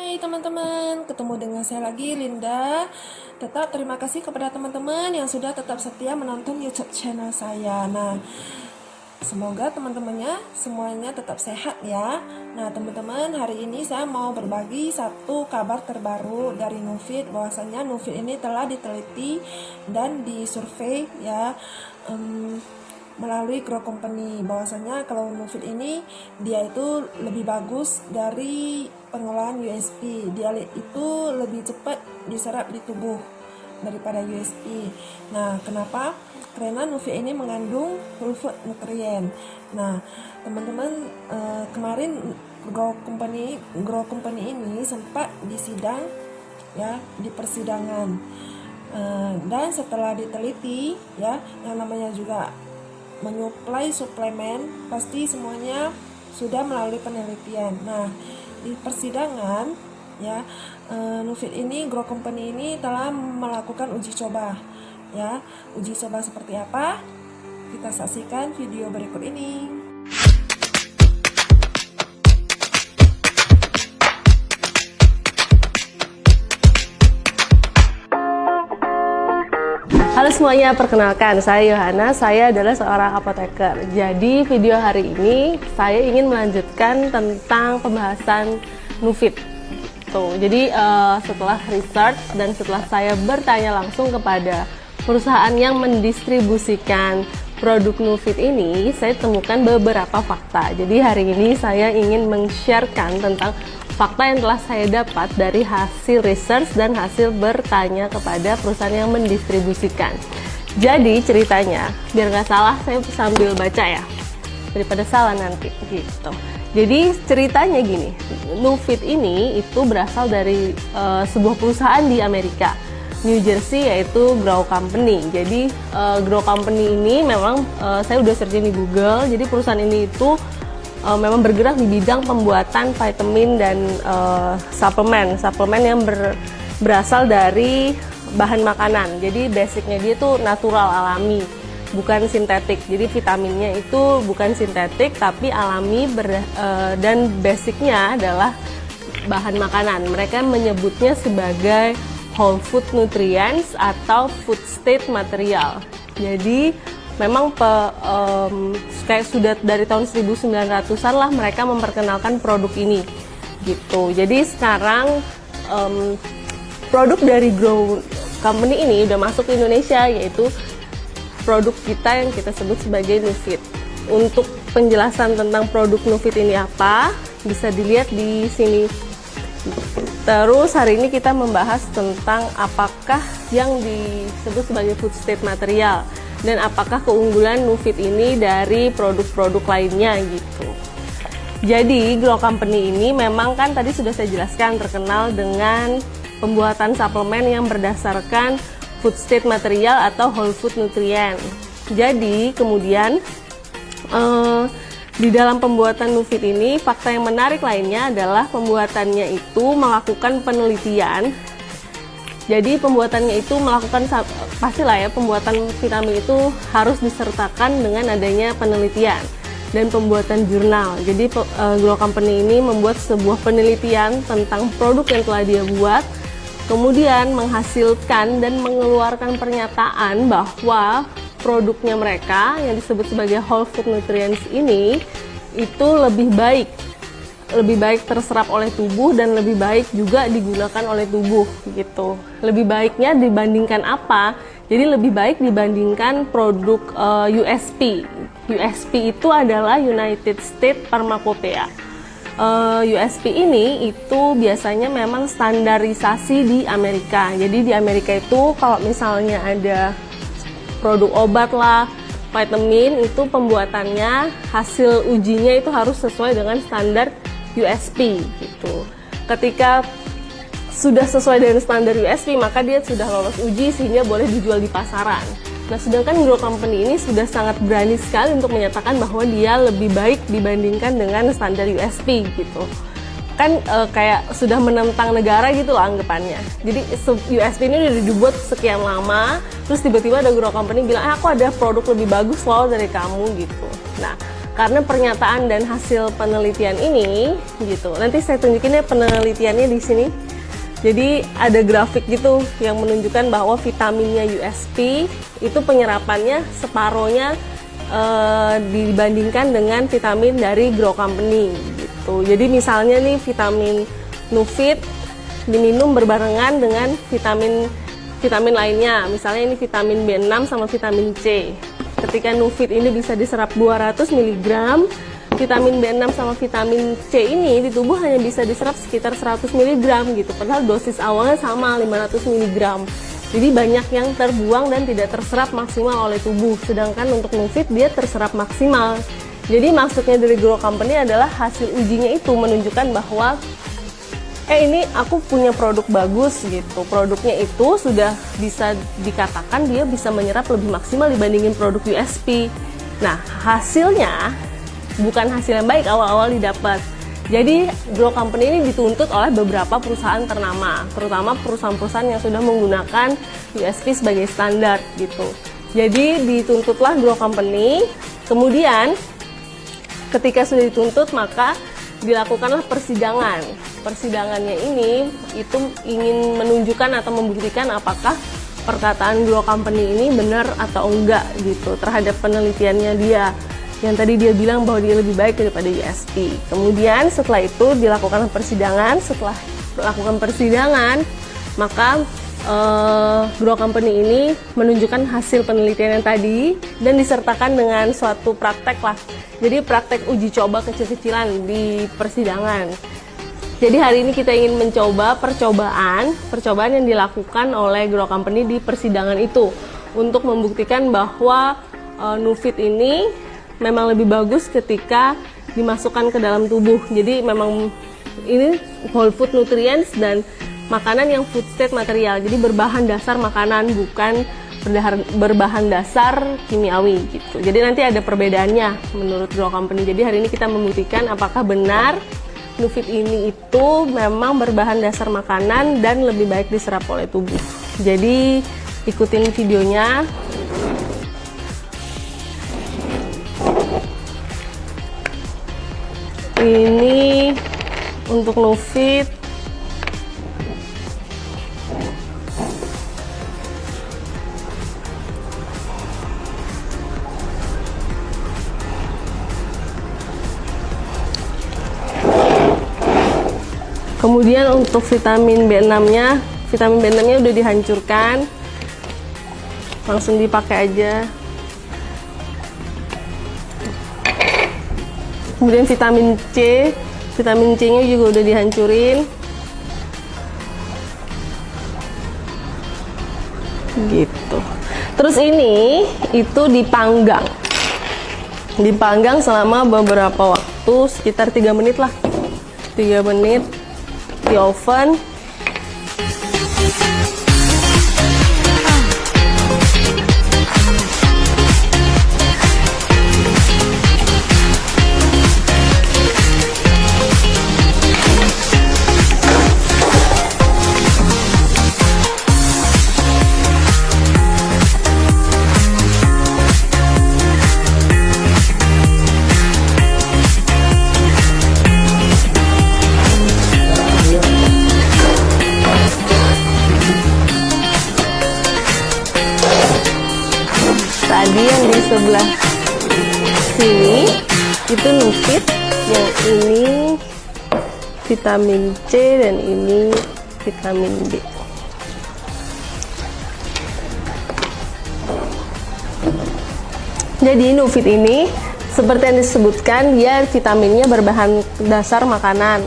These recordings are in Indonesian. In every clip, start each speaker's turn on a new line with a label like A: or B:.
A: Hai teman-teman, ketemu dengan saya lagi Linda. Tetap terima kasih kepada teman-teman yang sudah tetap setia menonton YouTube channel saya. Nah, semoga teman-temannya semuanya tetap sehat ya. Nah teman-teman, hari ini saya mau berbagi satu kabar terbaru dari Nufit. Bahwasanya Nufit ini telah diteliti dan disurvei ya melalui Grow Company, bahwasanya kalau Nufit ini dia itu lebih bagus dari pengolahan USP. Dia itu lebih cepat diserap di tubuh daripada USP. Nah, kenapa? Karena Nufit ini mengandung whole food nutrien. Nah, teman-teman, kemarin Grow Company ini sempat disidang ya, di persidangan. Dan setelah diteliti ya, yang namanya juga menyuplai suplemen pasti semuanya sudah melalui penelitian. Nah, di persidangan ya, Nufit ini, Grow Company ini telah melakukan uji coba ya. Uji coba seperti apa? Kita saksikan video berikut ini.
B: Halo semuanya, perkenalkan saya Yohana, saya adalah seorang apoteker. Jadi video hari ini saya ingin melanjutkan tentang pembahasan Nufit. Jadi setelah research dan setelah saya bertanya langsung kepada perusahaan yang mendistribusikan produk Nufit ini, saya temukan beberapa fakta. Jadi hari ini saya ingin men-sharekan tentang fakta yang telah saya dapat dari hasil research dan hasil bertanya kepada perusahaan yang mendistribusikan. Jadi ceritanya, biar nggak salah saya sambil baca ya, daripada salah nanti gitu. Jadi ceritanya gini, Nufit ini itu berasal dari sebuah perusahaan di Amerika, New Jersey, yaitu Grow Company. Jadi Grow Company ini memang saya udah searching di Google. Jadi perusahaan ini itu memang bergerak di bidang pembuatan vitamin dan suplemen yang berasal dari bahan makanan. Jadi basicnya dia tuh natural, alami, bukan sintetik. Jadi vitaminnya itu bukan sintetik tapi alami dan basicnya adalah bahan makanan. Mereka menyebutnya sebagai whole food nutrients atau food state material. Jadi memang kayak sudah dari tahun 1900-an lah mereka memperkenalkan produk ini gitu. Jadi sekarang produk dari Grow Company ini udah masuk ke Indonesia, yaitu produk kita yang kita sebut sebagai Nufit. Untuk penjelasan tentang produk Nufit ini apa, bisa dilihat di sini. Terus hari ini kita membahas tentang apakah yang disebut sebagai food state material dan apakah keunggulan Nufit ini dari produk-produk lainnya gitu. Jadi Grow Company ini memang kan tadi sudah saya jelaskan terkenal dengan pembuatan suplemen yang berdasarkan food state material atau whole food nutrient. Jadi kemudian di dalam pembuatan Nufit ini fakta yang menarik lainnya adalah pembuatannya itu melakukan penelitian. Jadi pembuatannya itu melakukan, pastilah ya, pembuatan vitamin itu harus disertakan dengan adanya penelitian dan pembuatan jurnal. Jadi Grow Company ini membuat sebuah penelitian tentang produk yang telah dia buat, kemudian menghasilkan dan mengeluarkan pernyataan bahwa produknya mereka yang disebut sebagai whole food nutrients ini itu lebih baik terserap oleh tubuh dan lebih baik juga digunakan oleh tubuh gitu. Lebih baiknya dibandingkan apa? Jadi lebih baik dibandingkan produk USP. USP itu adalah United States Pharmacopoeia. USP ini itu biasanya memang standarisasi di Amerika. Jadi di Amerika itu kalau misalnya ada produk obat lah, vitamin, itu pembuatannya, hasil ujinya itu harus sesuai dengan standar USP gitu. Ketika sudah sesuai dengan standar USP, maka dia sudah lolos uji sehingga boleh dijual di pasaran. Nah, sedangkan Grow Company ini sudah sangat berani sekali untuk menyatakan bahwa dia lebih baik dibandingkan dengan standar USP gitu. Kan kayak sudah menentang negara gitu loh anggapannya. Jadi USP ini udah dibuat sekian lama, terus tiba-tiba ada Grow Company bilang, aku ada produk lebih bagus loh dari kamu gitu. Nah, karena pernyataan dan hasil penelitian ini gitu. Nanti saya tunjukin ya penelitiannya di sini. Jadi ada grafik gitu yang menunjukkan bahwa vitaminnya USP itu penyerapannya separohnya dibandingkan dengan vitamin dari Grow Company gitu. Jadi misalnya nih vitamin Nufit diminum berbarengan dengan vitamin lainnya. Misalnya ini vitamin B6 sama vitamin C. Ketika Nufit ini bisa diserap 200 mg, vitamin B6 sama vitamin C ini di tubuh hanya bisa diserap sekitar 100 mg gitu. Padahal dosis awalnya sama 500 mg. Jadi banyak yang terbuang dan tidak terserap maksimal oleh tubuh. Sedangkan untuk Nufit dia terserap maksimal. Jadi maksudnya dari Grow Company adalah hasil ujinya itu menunjukkan bahwa ini aku punya produk bagus gitu. Produknya itu sudah bisa dikatakan dia bisa menyerap lebih maksimal dibandingin produk USP. Nah, hasilnya bukan hasil yang baik awal-awal didapat. Jadi, Grow Company ini dituntut oleh beberapa perusahaan ternama, terutama perusahaan-perusahaan yang sudah menggunakan USP sebagai standar gitu. Jadi, dituntutlah Grow Company. Kemudian, ketika sudah dituntut, maka dilakukanlah persidangan. Persidangannya ini itu ingin menunjukkan atau membuktikan apakah perkataan Grow Company ini benar atau enggak gitu terhadap penelitiannya dia yang tadi dia bilang bahwa dia lebih baik daripada USP. Kemudian setelah itu dilakukan persidangan. Setelah melakukan persidangan, maka Grow Company ini menunjukkan hasil penelitian yang tadi dan disertakan dengan suatu praktek lah. Jadi praktek uji coba kecil-kecilan di persidangan. Jadi hari ini kita ingin mencoba percobaan yang dilakukan oleh Grow Company di persidangan itu untuk membuktikan bahwa Nufit ini memang lebih bagus ketika dimasukkan ke dalam tubuh. Jadi memang ini whole food nutrients dan makanan yang food state material. Jadi berbahan dasar makanan, bukan berbahan dasar kimiawi gitu. Jadi nanti ada perbedaannya menurut Grow Company. Jadi hari ini kita membuktikan apakah benar Nufit ini itu memang berbahan dasar makanan dan lebih baik diserap oleh tubuh. Jadi ikutin videonya. Ini untuk Nufit. Kemudian untuk vitamin B6-nya, udah dihancurkan. Langsung dipakai aja. Kemudian vitamin C-nya juga udah dihancurin. Gitu. Terus ini itu dipanggang. Dipanggang selama beberapa waktu, sekitar 3 menit lah. 3 menit di oven. Tadi yang di sebelah sini itu Nufit, yang ini vitamin C dan ini vitamin B. Jadi Nufit ini seperti yang disebutkan, dia vitaminnya berbahan dasar makanan.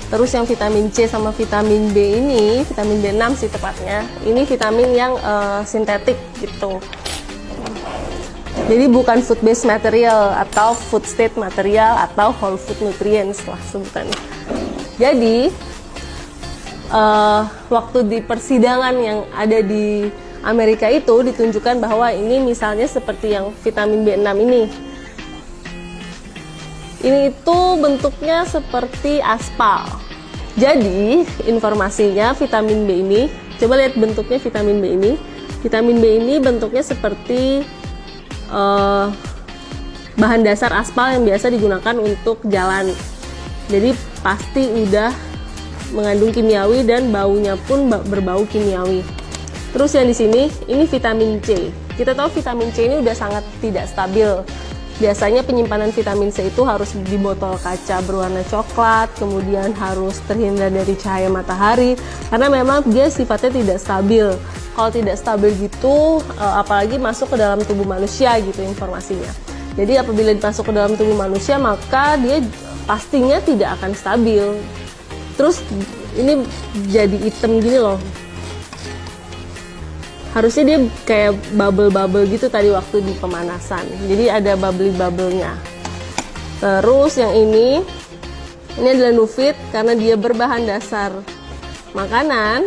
B: Terus yang vitamin C sama vitamin B ini, vitamin B6 sih tepatnya, ini vitamin yang sintetik gitu. Jadi bukan food based material atau food state material atau whole food nutrients lah sebutannya. Jadi waktu di persidangan yang ada di Amerika itu ditunjukkan bahwa ini misalnya seperti yang vitamin B6 ini. Ini itu bentuknya seperti aspal. Jadi informasinya vitamin B ini, coba lihat bentuknya vitamin B ini. Vitamin B ini bentuknya seperti bahan dasar aspal yang biasa digunakan untuk jalan. Jadi pasti udah mengandung kimiawi dan baunya pun berbau kimiawi. Terus yang di sini ini vitamin C. Kita tahu vitamin C ini udah sangat tidak stabil. Biasanya penyimpanan vitamin C itu harus di botol kaca berwarna coklat, kemudian harus terhindar dari cahaya matahari karena memang dia sifatnya tidak stabil. Kalau tidak stabil gitu, apalagi masuk ke dalam tubuh manusia gitu informasinya. Jadi apabila masuk ke dalam tubuh manusia maka dia pastinya tidak akan stabil. Terus ini jadi hitam gini loh. Harusnya dia kayak bubble-bubble gitu tadi waktu di pemanasan. Jadi ada bubbly-bubble-nya. Terus yang ini adalah Nufit karena dia berbahan dasar makanan.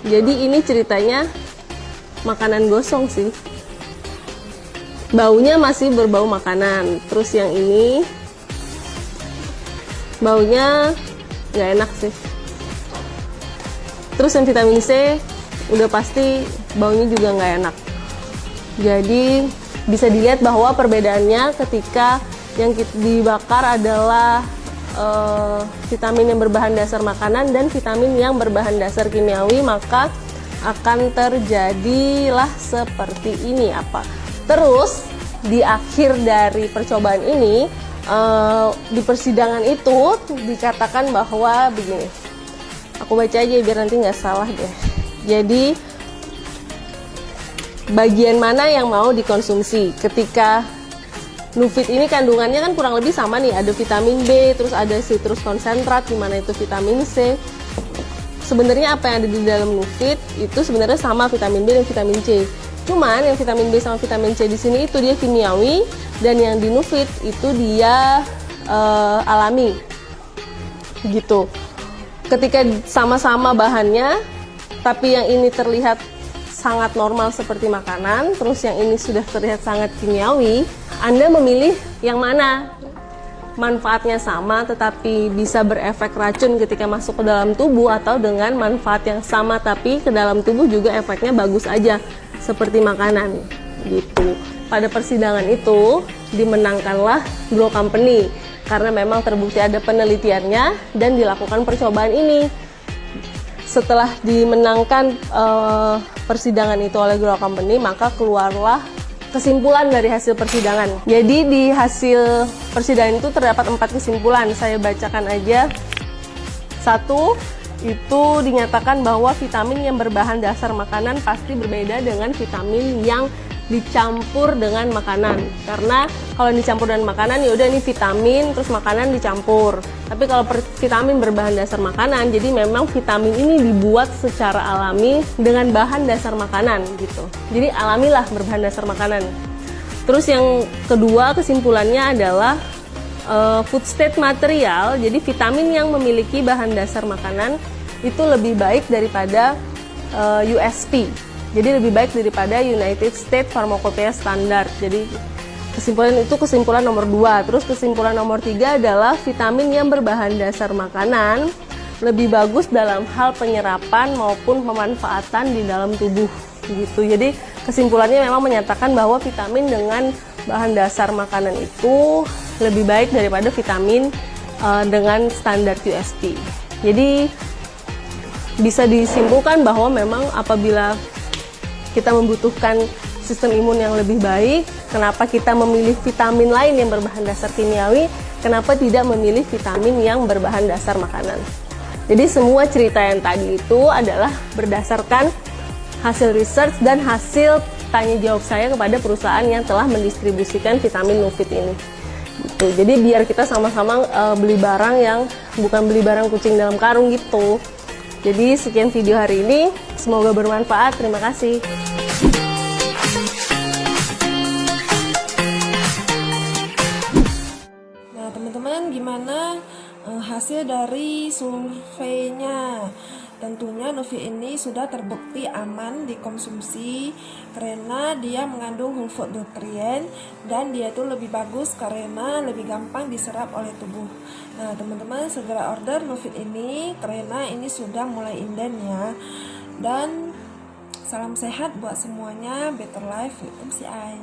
B: Jadi ini ceritanya makanan gosong sih. Baunya masih berbau makanan. Terus yang ini baunya nggak enak sih. Terus yang vitamin C udah pasti baunya juga nggak enak. Jadi bisa dilihat bahwa perbedaannya ketika yang dibakar adalah vitamin yang berbahan dasar makanan dan vitamin yang berbahan dasar kimiawi, maka akan terjadilah seperti ini apa. Terus di akhir dari percobaan ini di persidangan itu dikatakan bahwa begini. Aku baca aja biar nanti nggak salah deh. Jadi bagian mana yang mau dikonsumsi ketika Nufit ini kandungannya kan kurang lebih sama nih, ada vitamin B, terus ada citrus konsentrat di mana itu vitamin C. Sebenarnya apa yang ada di dalam Nufit itu sebenarnya sama vitamin B dan vitamin C. Cuman yang vitamin B sama vitamin C di sini itu dia kimiawi dan yang di Nufit itu dia alami. Gitu. Ketika sama-sama bahannya tapi yang ini terlihat sangat normal seperti makanan, terus yang ini sudah terlihat sangat kimiawi, Anda memilih yang mana? Manfaatnya sama tetapi bisa berefek racun ketika masuk ke dalam tubuh, atau dengan manfaat yang sama tapi ke dalam tubuh juga efeknya bagus aja seperti makanan gitu. Pada persidangan itu dimenangkanlah Grow Company karena memang terbukti ada penelitiannya dan dilakukan percobaan ini. Setelah dimenangkan persidangan itu oleh Grow Company, maka keluarlah kesimpulan dari hasil persidangan. Jadi di hasil persidangan itu terdapat 4 kesimpulan. Saya bacakan aja. 1, itu dinyatakan bahwa vitamin yang berbahan dasar makanan pasti berbeda dengan vitamin yang dicampur dengan makanan. Karena kalau dicampur dengan makanan ya udah ini vitamin terus makanan dicampur. Tapi kalau vitamin berbahan dasar makanan, jadi memang vitamin ini dibuat secara alami dengan bahan dasar makanan gitu. Jadi alamilah berbahan dasar makanan. Terus yang kedua kesimpulannya adalah food state material. Jadi vitamin yang memiliki bahan dasar makanan itu lebih baik daripada USP. Jadi lebih baik daripada United States Pharmacopoeia Standard. Jadi kesimpulan nomor 2. Terus kesimpulan nomor 3 adalah vitamin yang berbahan dasar makanan lebih bagus dalam hal penyerapan maupun pemanfaatan di dalam tubuh gitu. Jadi kesimpulannya memang menyatakan bahwa vitamin dengan bahan dasar makanan itu lebih baik daripada vitamin dengan standar USP. Jadi bisa disimpulkan bahwa memang apabila kita membutuhkan sistem imun yang lebih baik, kenapa kita memilih vitamin lain yang berbahan dasar kimiawi, kenapa tidak memilih vitamin yang berbahan dasar makanan. Jadi semua cerita yang tadi itu adalah berdasarkan hasil research dan hasil tanya jawab saya kepada perusahaan yang telah mendistribusikan vitamin Nufit ini. Gitu. Jadi biar kita sama-sama beli barang yang bukan beli barang kucing dalam karung gitu. Jadi sekian video hari ini, semoga bermanfaat. Terima kasih.
A: Nah teman-teman, gimana hasil dari surveinya? Tentunya Nufit ini sudah terbukti aman dikonsumsi karena dia mengandung whole food nutrien dan dia itu lebih bagus karena lebih gampang diserap oleh tubuh. Nah teman-teman segera order Nufit ini karena ini sudah mulai inden ya. Dan salam sehat buat semuanya, better life with MCI.